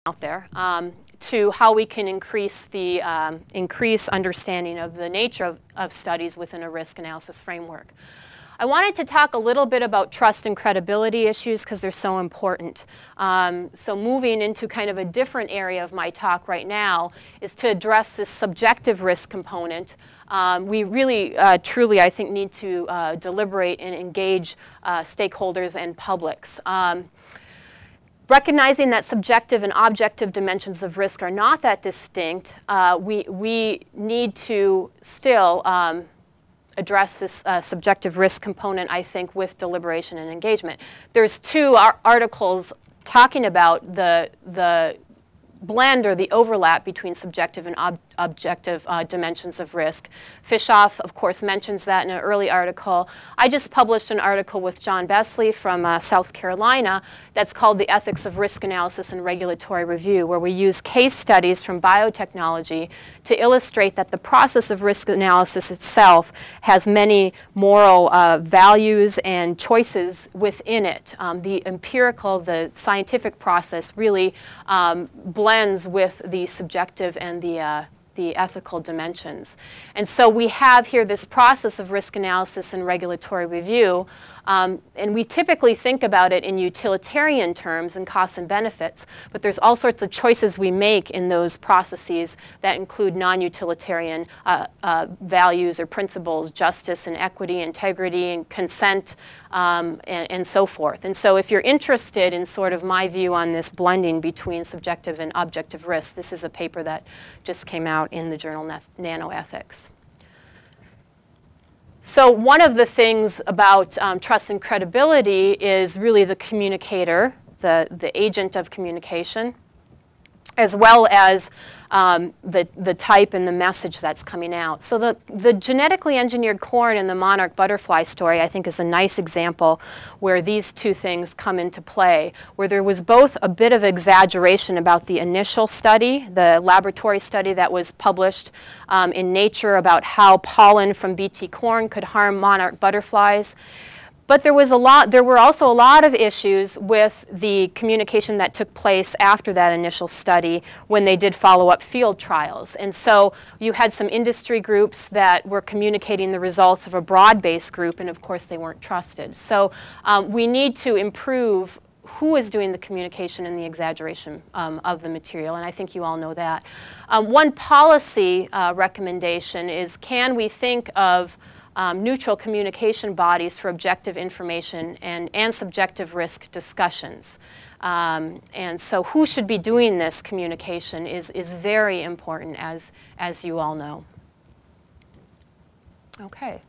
out there to how we can increase the understanding of the nature of studies within a risk analysis framework. I wanted to talk a little bit about trust and credibility issues because they're so important. So moving into kind of a different area of my talk right now is to address this subjective risk component. We really, truly, I think, need to deliberate and engage stakeholders and publics. Recognizing that subjective and objective dimensions of risk are not that distinct, we need to still address this subjective risk component, I think, with deliberation and engagement. There's two articles talking about the blend or the overlap between subjective and objective dimensions of risk. Fischoff, of course, mentions that in an early article. I just published an article with John Besley from South Carolina that's called The Ethics of Risk Analysis and Regulatory Review, where we use case studies from biotechnology to illustrate that the process of risk analysis itself has many moral values and choices within it. The empirical, the scientific process really blends with the subjective and the ethical dimensions. And so we have here this process of risk analysis and regulatory review, and we typically think about it in utilitarian terms and costs and benefits, but there's all sorts of choices we make in those processes that include non-utilitarian values or principles, justice and equity, integrity and consent, and so forth. And so if you're interested in sort of my view on this blending between subjective and objective risk, this is a paper that just came out in the journal Nanoethics. So one of the things about trust and credibility is really the communicator, the agent of communication, as well as the type and the message that's coming out. So the genetically engineered corn and the monarch butterfly story, I think, is a nice example where these two things come into play, where there was both a bit of exaggeration about the initial study, the laboratory study that was published in Nature about how pollen from Bt corn could harm monarch butterflies. But there were also a lot of issues with the communication that took place after that initial study when they did follow-up field trials. And so you had some industry groups that were communicating the results of a broad-based group, and of course they weren't trusted. So we need to improve who is doing the communication and the exaggeration of the material, and I think you all know that. One policy recommendation is, can we think of neutral communication bodies for objective information and subjective risk discussions. And so who should be doing this communication is very important, as you all know. Okay.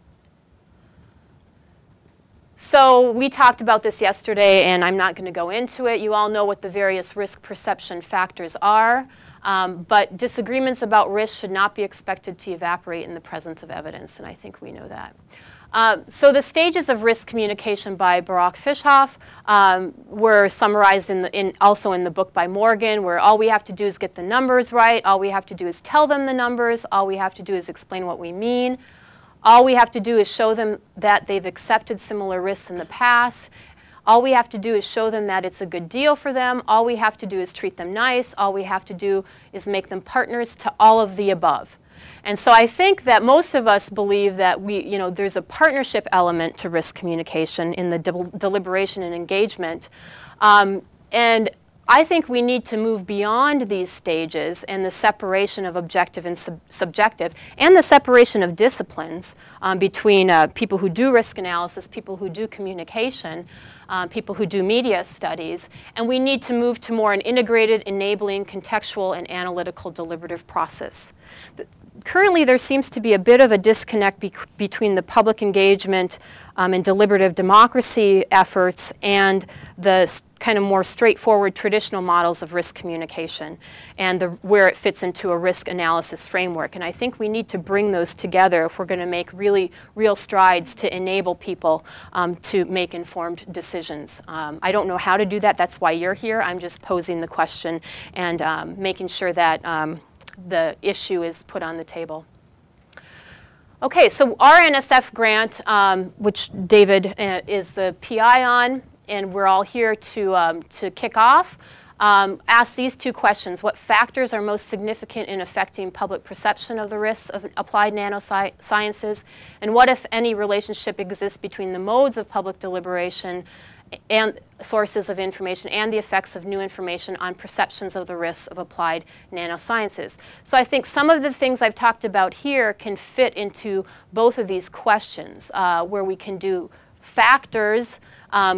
So we talked about this yesterday, and I'm not going to go into it. You all know what the various risk perception factors are. But disagreements about risk should not be expected to evaporate in the presence of evidence, and I think we know that. So the stages of risk communication by Barak Fischoff were summarized also in the book by Morgan, where all we have to do is get the numbers right, all we have to do is tell them the numbers, all we have to do is explain what we mean, all we have to do is show them that they've accepted similar risks in the past. All we have to do is show them that it's a good deal for them. All we have to do is treat them nice. All we have to do is make them partners to all of the above. And so I think that most of us believe that there's a partnership element to risk communication in the deliberation and engagement. And I think we need to move beyond these stages and the separation of objective and subjective, and the separation of disciplines between people who do risk analysis, people who do communication, people who do media studies, and we need to move to more an integrated, enabling, contextual, and analytical deliberative process. Currently, there seems to be a bit of a disconnect between the public engagement and deliberative democracy efforts and the kind of more straightforward traditional models of risk communication and where it fits into a risk analysis framework. And I think we need to bring those together if we're going to make real strides to enable people to make informed decisions. I don't know how to do that. That's why you're here. I'm just posing the question and making sure that the issue is put on the table. Okay, so our NSF grant, which David is the PI on, and we're all here to kick off. asked these two questions. What factors are most significant in affecting public perception of the risks of applied nanosciences? And what, if any, relationship exists between the modes of public deliberation and sources of information and the effects of new information on perceptions of the risks of applied nanosciences? So I think some of the things I've talked about here can fit into both of these questions, where we can do factors.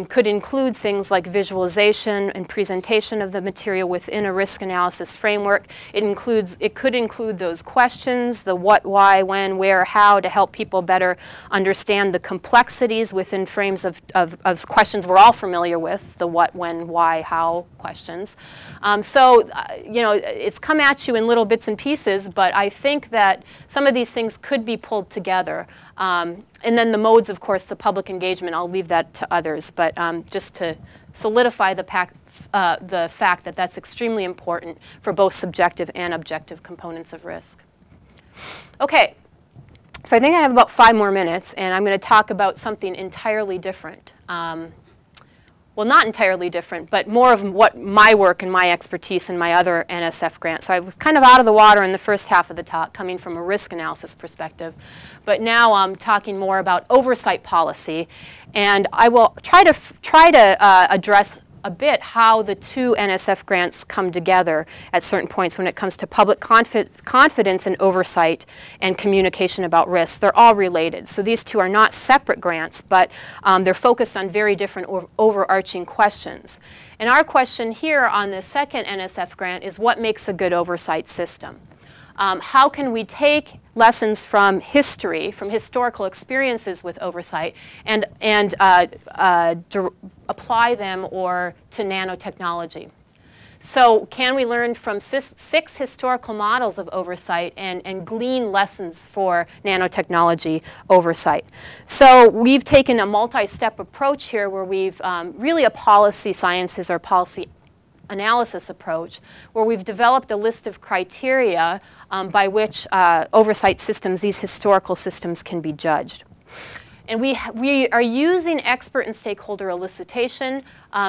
Could include things like visualization and presentation of the material within a risk analysis framework. It could include those questions, the what, why, when, where, how, to help people better understand the complexities within frames of questions we're all familiar with, the what, when, why, how questions. You know, it's come at you in little bits and pieces, but I think that some of these things could be pulled together. And then the modes, of course, the public engagement, I'll leave that to others, but just to solidify the fact that that's extremely important for both subjective and objective components of risk. Okay, so I think I have about 5 more minutes, and I'm going to talk about something entirely different. Well, not entirely different, but more of what my work and my expertise in my other NSF grants. So I was kind of out of the water in the first half of the talk, coming from a risk analysis perspective. But now I'm talking more about oversight policy. And I will try to address a bit how the two NSF grants come together at certain points when it comes to public confidence and oversight and communication about risks. They're all related. So these two are not separate grants, but they're focused on very different overarching questions. And our question here on the second NSF grant is, what makes a good oversight system? How can we take lessons from history, from historical experiences with oversight, and apply them to nanotechnology? So can we learn from 6 historical models of oversight and glean lessons for nanotechnology oversight? So we've taken a multi-step approach here where we've really a policy sciences or policy analysis approach, where we've developed a list of criteria by which oversight systems, these historical systems, can be judged. And we are using expert and stakeholder elicitation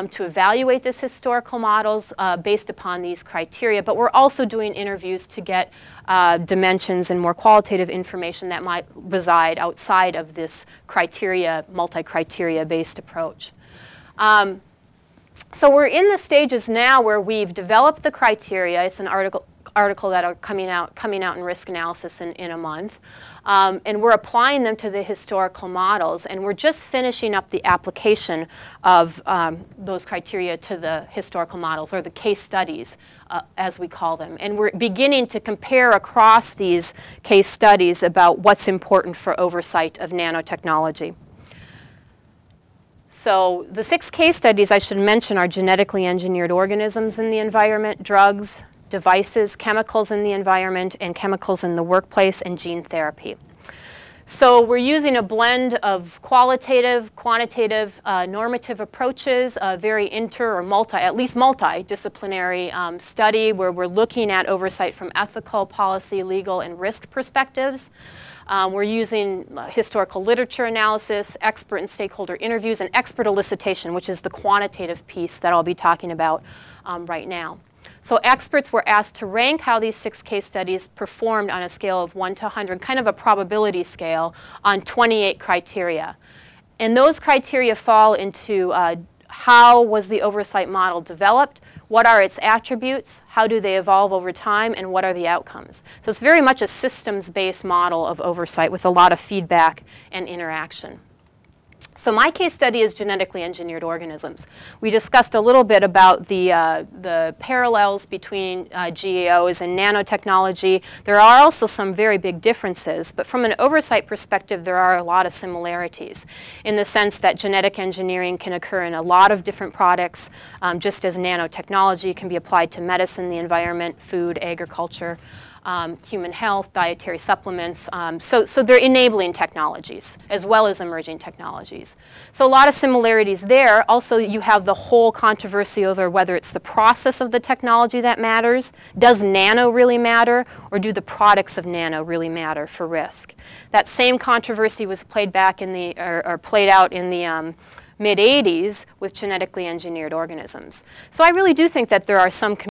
to evaluate these historical models based upon these criteria, but we're also doing interviews to get dimensions and more qualitative information that might reside outside of this criteria, multi-criteria based approach. So we're in the stages now where we've developed the criteria. It's an article that are coming out in risk analysis in a month. And we're applying them to the historical models, and we're just finishing up the application of those criteria to the historical models, or the case studies, as we call them. And we're beginning to compare across these case studies about what's important for oversight of nanotechnology. So the 6 case studies I should mention are genetically engineered organisms in the environment, drugs, devices, chemicals in the environment, and chemicals in the workplace, and gene therapy. So we're using a blend of qualitative, quantitative, normative approaches, a very at least multidisciplinary study where we're looking at oversight from ethical, policy, legal, and risk perspectives. We're using historical literature analysis, expert and stakeholder interviews, and expert elicitation, which is the quantitative piece that I'll be talking about right now. So experts were asked to rank how these 6 case studies performed on a scale of 1 to 100, kind of a probability scale, on 28 criteria. And those criteria fall into how was the oversight model developed, what are its attributes, how do they evolve over time, and what are the outcomes. So it's very much a systems-based model of oversight with a lot of feedback and interaction. So my case study is genetically engineered organisms. We discussed a little bit about the parallels between GAOs and nanotechnology. There are also some very big differences, but from an oversight perspective, there are a lot of similarities in the sense that genetic engineering can occur in a lot of different products, just as nanotechnology can be applied to medicine, the environment, food, agriculture, human health, dietary supplements. So they're enabling technologies as well as emerging technologies. So a lot of similarities there. Also, you have the whole controversy over whether it's the process of the technology that matters. Does nano really matter, or do the products of nano really matter for risk? That same controversy was played out in the mid-'80s with genetically engineered organisms. So I really do think that there are some